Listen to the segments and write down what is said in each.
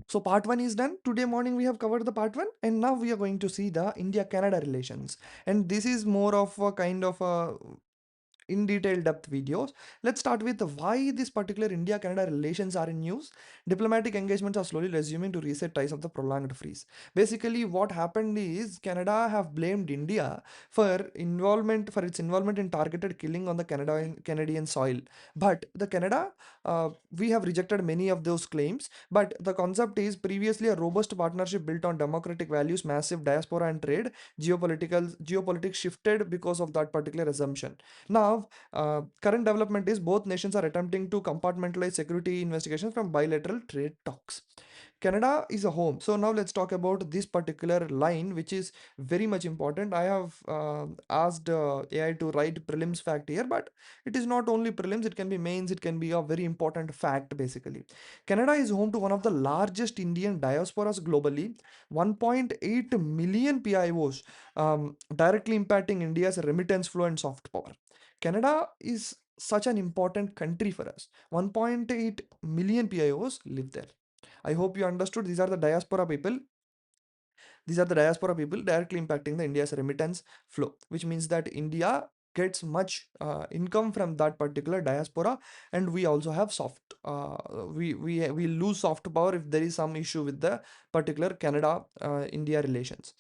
So part one is done. Today morning we have covered the part one, and now we are going to see the India-Canada relations. And this is more of a kind of a in detail depth videos. Let's start with why this particular India-Canada relations are in news. Diplomatic engagements are slowly resuming to reset ties of the prolonged freeze. Basically, what happened is Canada have blamed India for its involvement in targeted killing on the Canadian soil. But the Canada, we have rejected many of those claims. But the concept is previously a robust partnership built on democratic values, massive diaspora and trade. Geopolitics shifted because of that particular assumption. Now, current development is both nations are attempting to compartmentalize security investigations from bilateral trade talks. Canada is a home. So now let's talk about this particular line, which is very much important. I have asked AI to write prelims fact here, but it is not only prelims, it can be mains, it can be a very important fact basically. Canada is home to one of the largest Indian diasporas globally, 1.8 million PIOs, directly impacting India's remittance flow and soft power. Canada is such an important country for us. 1.8 million PIOs live there. I hope you understood. These are the diaspora people. These are the diaspora people directly impacting the India's remittance flow, which means that India gets much income from that particular diaspora, and we also have soft. We lose soft power if there is some issue with the particular Canada India relations.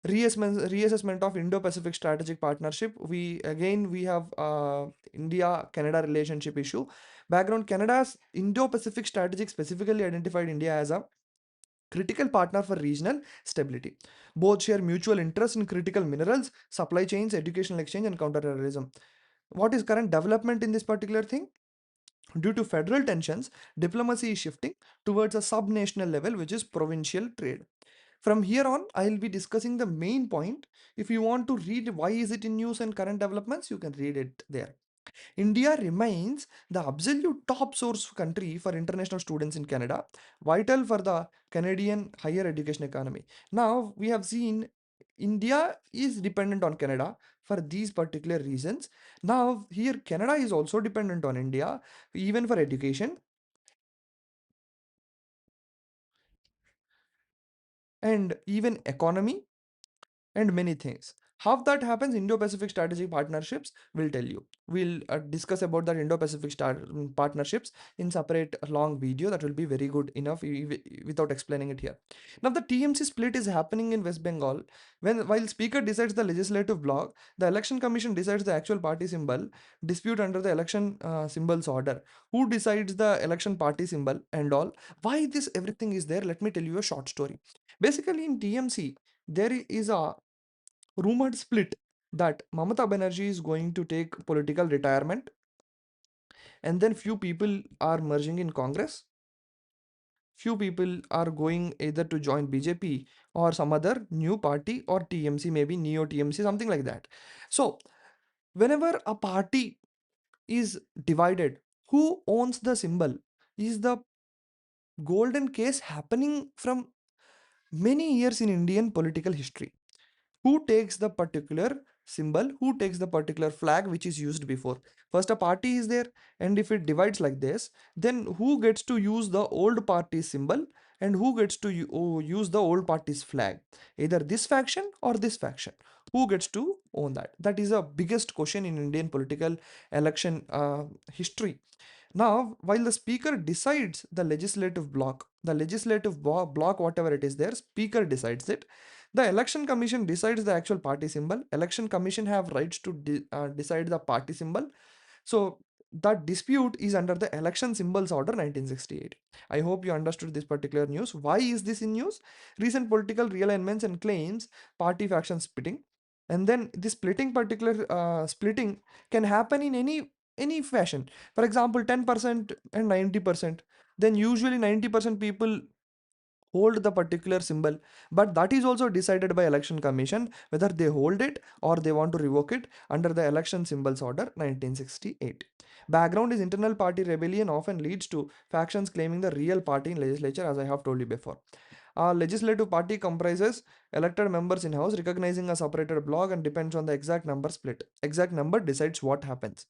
Reassessment of Indo-Pacific strategic partnership. We have India-Canada relationship issue. Background: Canada's Indo-Pacific strategic specifically identified India as a critical partner for regional stability. Both share mutual interest in critical minerals, supply chains, educational exchange, and counterterrorism. What is current development in this particular thing? Due to federal tensions, diplomacy is shifting towards a subnational level, which is provincial trade. From here on, I'll be discussing the main point. If you want to read why is it in news and current developments, you can read it there. India remains the absolute top source country for international students in Canada, vital for the Canadian higher education economy. Now, we have seen India is dependent on Canada for these particular reasons. Now, here Canada is also dependent on India, even for education and even economy and many things. How that happens, Indo-Pacific strategic partnerships will tell you. We'll discuss about that Indo-Pacific partnerships in separate long video that will be very good enough without explaining it here. Now the TMC split is happening in West Bengal while speaker decides the legislative bloc, the election commission decides the actual party symbol, dispute under the election symbols order. Who decides the election party symbol and all? Why this everything is there? Let me tell you a short story. Basically in TMC, there is a rumored split that Mamata Banerjee is going to take political retirement, and then few people are merging in Congress. Few people are going either to join BJP or some other new party or TMC, maybe Neo TMC, something like that. So, whenever a party is divided, who owns the symbol is the golden case happening from many years in Indian political history. Who takes the particular symbol, who takes the particular flag which is used before? First a party is there, and if it divides like this, then who gets to use the old party's symbol and who gets to use the old party's flag? Either this faction or this faction. Who gets to own that? That is a biggest question in Indian political election history. Now, while the speaker decides the legislative block, whatever it is there, speaker decides it. The election commission decides the actual party symbol. Election commission have rights to decide the party symbol. So that dispute is under the election symbols order 1968. I hope you understood this particular news. Why is this in news? Recent political realignments and claims party faction splitting. And then this splitting can happen in any fashion. For example, 10% and 90%. Then usually 90% people hold the particular symbol, but that is also decided by election commission whether they hold it or they want to revoke it under the election symbols order 1968. Background is internal party rebellion often leads to factions claiming the real party in legislature, as I have told you before. Our legislative party comprises elected members in house recognizing a separated block and depends on the exact number split. Exact number decides what happens.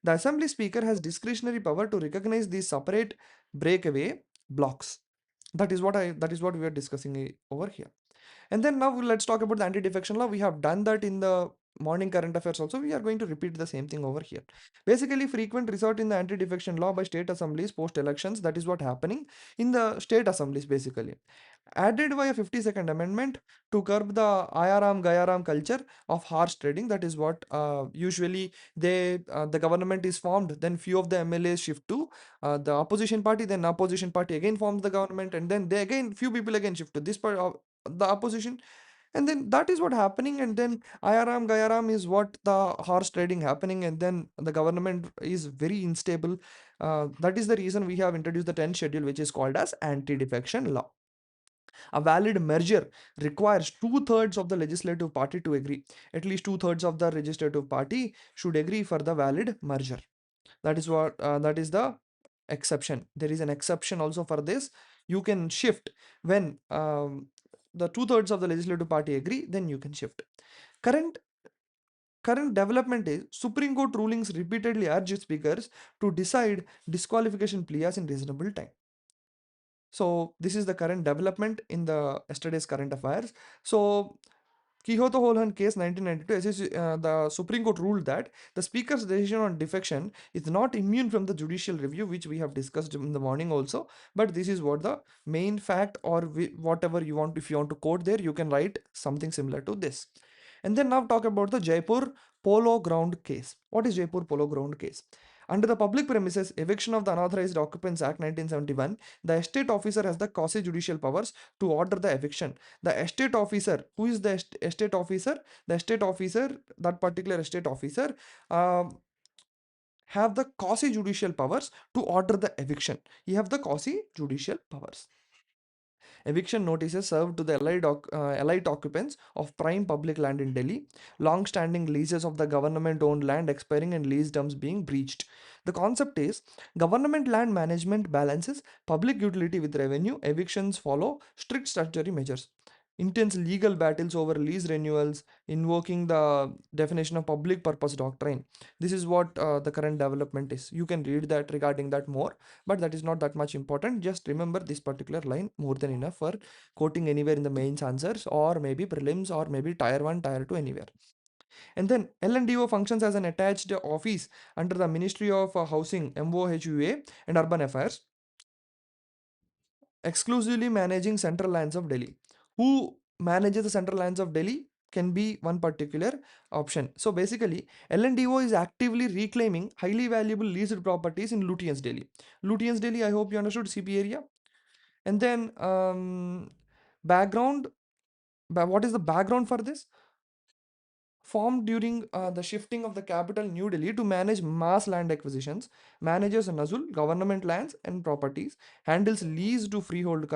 The assembly speaker has discretionary power to recognize these separate breakaway blocks. That is what we are discussing over here. And then now let's talk about the anti-defection law. We have done that in the morning current affairs also. We are going to repeat the same thing over here. Basically, frequent resort in the anti-defection law by state assemblies post elections. That is what happening in the state assemblies basically. Added by a 52nd amendment to curb the ayaram gayaram culture of horse trading. That is what usually the government is formed, then few of the MLAs shift to the opposition party, then opposition party again forms the government, and then they again few people again shift to this part of the opposition, and then that is what happening. And then ayaram gayaram is what the horse trading happening, and then the government is very unstable. That is the reason we have introduced the 10th schedule, which is called as anti-defection law. A valid merger requires two-thirds of the legislative party to agree. At least two-thirds of the legislative party should agree for the valid merger. That is the exception. There is an exception also for this. You can shift when the two-thirds of the legislative party agree, then you can shift. Current current development is Supreme Court rulings repeatedly urge speakers to decide disqualification pleas in reasonable time. So this is the current development in the yesterday's current affairs. So Quixote Holland case 1992, the Supreme Court ruled that the Speaker's decision on defection is not immune from the judicial review, which we have discussed in the morning also. But this is what the main fact, or whatever you want, if you want to quote there, you can write something similar to this. And then now talk about the Jaipur Polo Ground case. What is Jaipur Polo Ground case? Under the Public Premises Eviction of the Unauthorized Occupants Act 1971, the estate officer has the quasi-judicial powers to order the eviction. The estate officer, who is the estate officer? The estate officer, that particular estate officer, have the quasi-judicial powers to order the eviction. He have the quasi-judicial powers. Eviction notices served to the allied occupants of prime public land in Delhi. Long-standing leases of the government-owned land expiring and lease terms being breached. The concept is government land management balances public utility with revenue. Evictions follow strict statutory measures. Intense legal battles over lease renewals, invoking the definition of public purpose doctrine. This is what the current development is. You can read that regarding that more, but that is not that much important. Just remember this particular line more than enough for quoting anywhere in the mains answers, or maybe prelims, or maybe tier 1, tier 2, anywhere. And then LNDO functions as an attached office under the Ministry of Housing, MOHUA, and Urban Affairs, exclusively managing central lands of Delhi. Who manages the central lands of Delhi can be one particular option. So basically, LNDO is actively reclaiming highly valuable leased properties in Lutyens Delhi. Lutyens Delhi, I hope you understood, CP area. And then background, what is the background for this? Formed during the shifting of the capital New Delhi to manage mass land acquisitions, manages Nazul government lands and properties, handles lease to freehold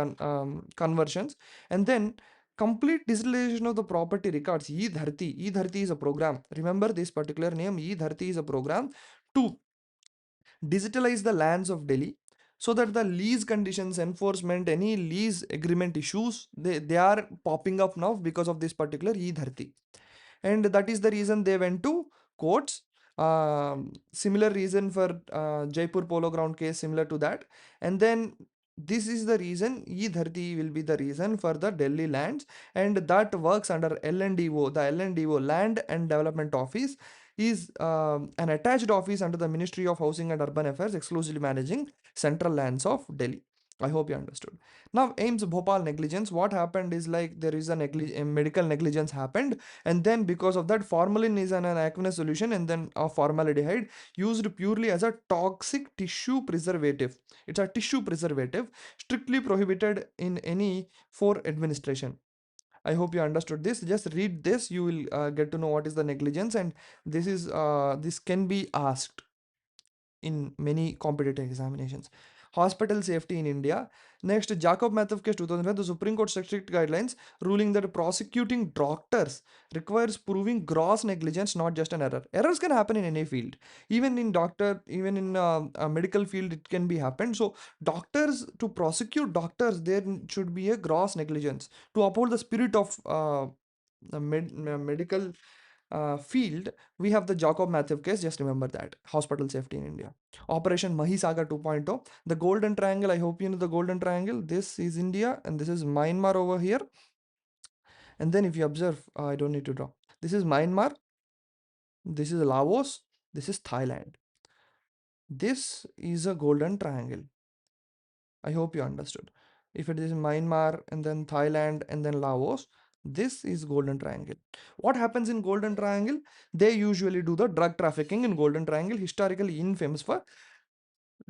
conversions, and then complete digitalization of the property records. E-Dharti. E-Dharti is a program. Remember this particular name. E-Dharti is a program to digitalize the lands of Delhi, so that the lease conditions, enforcement, any lease agreement issues, they are popping up now because of this particular E-Dharti. And that is the reason they went to courts. Similar reason for Jaipur Polo Ground case, similar to that. And then this is the reason E-Dharti will be the reason for the Delhi lands, and that works under LNDO. The LNDO, Land and Development Office, is an attached office under the Ministry of Housing and Urban Affairs, exclusively managing central lands of Delhi. I hope you understood. Now, AIIMS Bhopal negligence. What happened is, like, there is a medical negligence happened, and then because of that, formalin is an aqueous solution, and then a formaldehyde used purely as a toxic tissue preservative. It's a tissue preservative, strictly prohibited in any for administration. I hope you understood this. Just read this, you will get to know what is the negligence, and this can be asked in many competitive examinations. Hospital safety in India. Next, Jacob Mathuf case 2005, the Supreme Court set strict guidelines ruling that prosecuting doctors requires proving gross negligence, not just an error. Errors can happen in any field, even in a medical field, it can be happened. So doctors, to prosecute doctors, there should be a gross negligence to uphold the spirit of medical field, we have the Jacob Matthew case. Just remember that. Hospital safety in India. Operation Mahisagar 2.0. The Golden Triangle. I hope you know the Golden Triangle. This is India and this is Myanmar over here. And then if you observe, I don't need to draw. This is Myanmar. This is Laos. This is Thailand. This is a Golden Triangle. I hope you understood. If it is Myanmar and then Thailand and then Laos, this is Golden Triangle. What happens in Golden Triangle? They usually do the drug trafficking in Golden Triangle, historically infamous for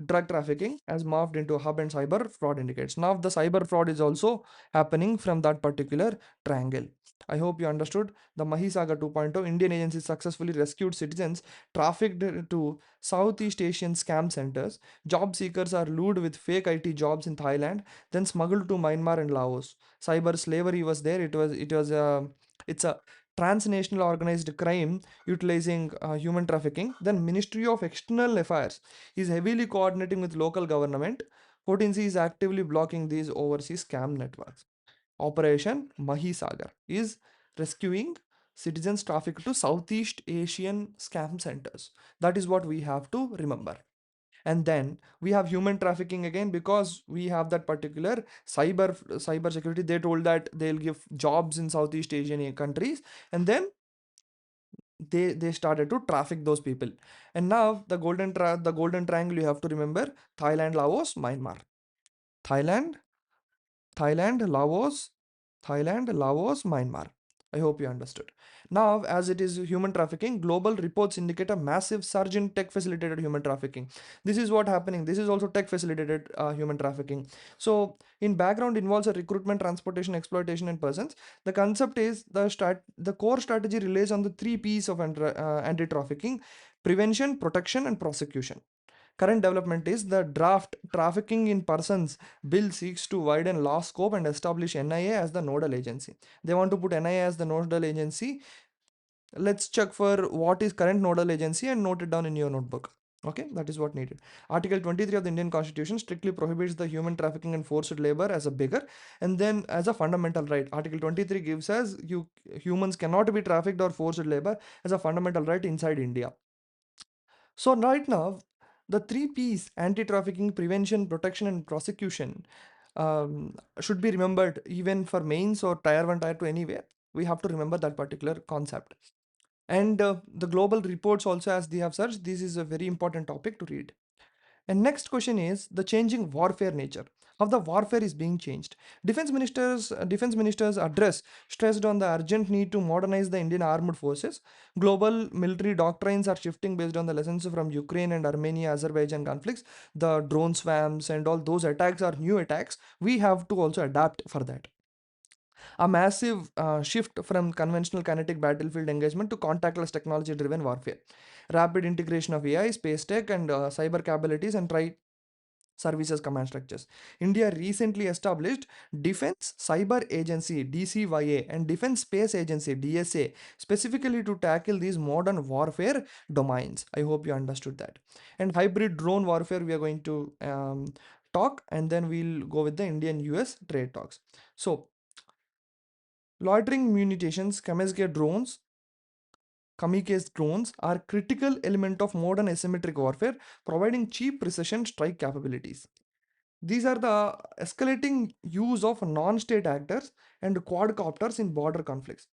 drug trafficking has morphed into a hub and cyber fraud indicates. Now the cyber fraud is also happening from that particular triangle. I hope you understood. The Mahisagar 2.0 Indian agencies successfully rescued citizens trafficked to Southeast Asian scam centers. Job seekers are lured with fake IT jobs in Thailand, then smuggled to Myanmar and Laos. Cyber slavery was there. It's a transnational organized crime utilizing human trafficking. Then Ministry of External Affairs is heavily coordinating with local government. 14C is actively blocking these overseas scam networks. Operation Mahisagar is rescuing citizens trafficked to Southeast Asian scam centers. That is what we have to remember. And then we have human trafficking again because we have that particular cyber security. They told that they'll give jobs in Southeast Asian countries, and then they started to traffic those people. And now the golden triangle, you have to remember: Thailand, Laos, Myanmar. Thailand, Laos, Myanmar. I hope you understood. Now, as it is human trafficking, global reports indicate a massive surge in tech facilitated human trafficking. This is what happening. This is also tech facilitated human trafficking. So, in background involves a recruitment, transportation, exploitation, and persons. The concept is the core strategy relies on the three P's of anti-trafficking: prevention, protection, and prosecution. Current development is the draft Trafficking in Persons bill seeks to widen law scope and establish NIA as the nodal agency. They want to put NIA as the nodal agency. Let's check for what is current nodal agency and note it down in your notebook. Okay, that is what needed. Article 23 of the Indian Constitution strictly prohibits the human trafficking and forced labor as a bigger and then as a fundamental right. Article 23 gives us humans cannot be trafficked or forced labor as a fundamental right inside India. So right now, the three P's: anti-trafficking, prevention, protection, and prosecution should be remembered even for mains or tier 1, tier 2, anywhere. We have to remember that particular concept. And the global reports also, as they have searched, this is a very important topic to read. And next question is the changing warfare nature. How the warfare is being changed. Defense ministers address stressed on the urgent need to modernize the Indian armed forces. Global military doctrines are shifting based on the lessons from Ukraine and Armenia, Azerbaijan conflicts. The drone swarms and all those attacks are new attacks. We have to also adapt for that. A massive shift from conventional kinetic battlefield engagement to contactless technology driven warfare. Rapid integration of AI, space tech, and cyber capabilities and services command structures. India recently established Defense Cyber Agency DCYA and Defense Space Agency DSA specifically to tackle these modern warfare domains. I hope you understood that. And hybrid drone warfare we are going to talk, and then we'll go with the Indian US trade talks. So loitering munitions, kamikaze drones are critical element of modern asymmetric warfare, providing cheap precision strike capabilities. These are the escalating use of non-state actors and quadcopters in border conflicts.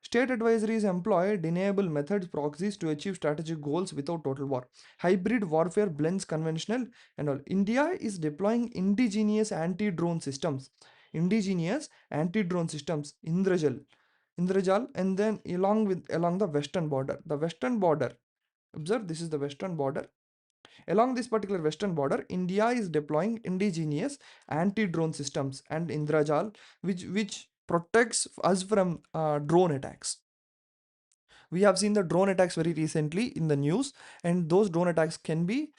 State advisories employ deniable methods proxies to achieve strategic goals without total war. Hybrid warfare blends conventional and all. India is deploying indigenous anti-drone systems. Indigenous anti-drone systems, Indrajal, and then along the western border. The western border. Observe, this is the western border. Along this particular western border, India is deploying indigenous anti-drone systems and Indrajal, which protects us from drone attacks. We have seen the drone attacks very recently in the news, and those drone attacks can be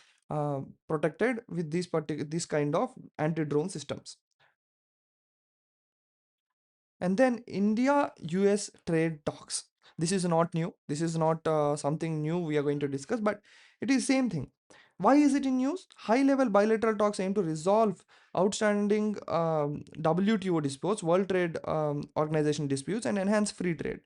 protected with this kind of anti-drone systems. And then India US trade talks. This is not new. This is not something new we are going to discuss, but it is same thing. Why is it in news? High level bilateral talks aim to resolve outstanding WTO disputes, World Trade Organization disputes, and enhance free trade.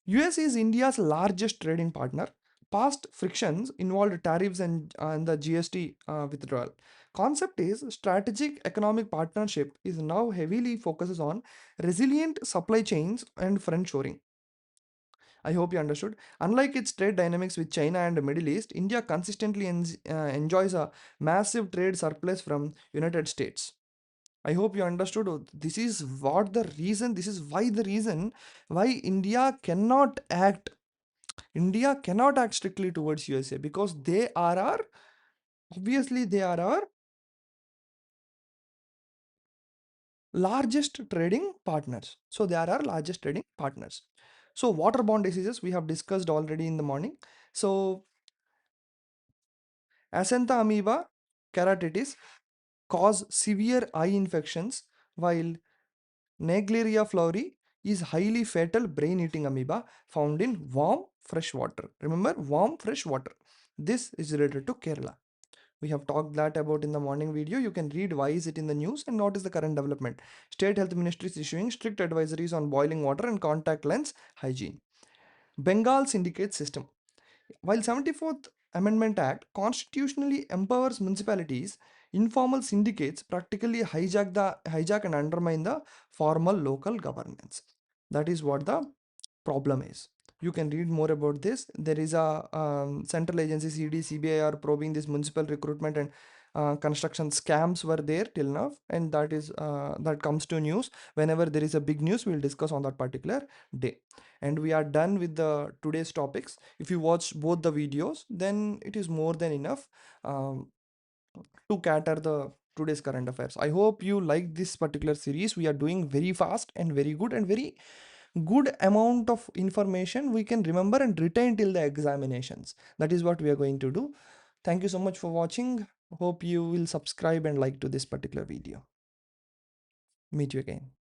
US is India's largest trading partner. Past frictions involved tariffs and the GST withdrawal. Concept is strategic economic partnership is now heavily focuses on resilient supply chains and friendshoring. I hope you understood. Unlike its trade dynamics with China and the Middle East, India consistently enjoys a massive trade surplus from United States. I hope you understood. This is what the reason. This is why the reason why India cannot act strictly towards USA, because they are our obviously they are our largest trading partners. So they are our largest trading partners. So waterborne diseases we have discussed already in the morning. So Acantha amoeba keratitis cause severe eye infections, while Naegleria floweri is highly fatal brain-eating amoeba found in warm fresh water. Remember, warm fresh water. This is related to Kerala. We have talked that about in the morning video. You can read why is it in the news and what is the current development. State Health Ministry is issuing strict advisories on boiling water and contact lens hygiene. Bengal syndicate system. While 74th Amendment Act constitutionally empowers municipalities, informal syndicates practically hijack and undermine the formal local governance. That is what the problem is. You can read more about this. There is a central agency CD, CBI are probing this municipal recruitment and construction scams were there till now, and that comes to news. Whenever there is a big news, we'll discuss on that particular day. And we are done with the today's topics. If you watch both the videos, then it is more than enough um, to cater the today's current affairs. I hope you like this particular series. We are doing very fast and very good and very good amount of information we can remember and retain till the examinations. That is what we are going to do. Thank you so much for watching. Hope you will subscribe and like to this particular video. Meet you again.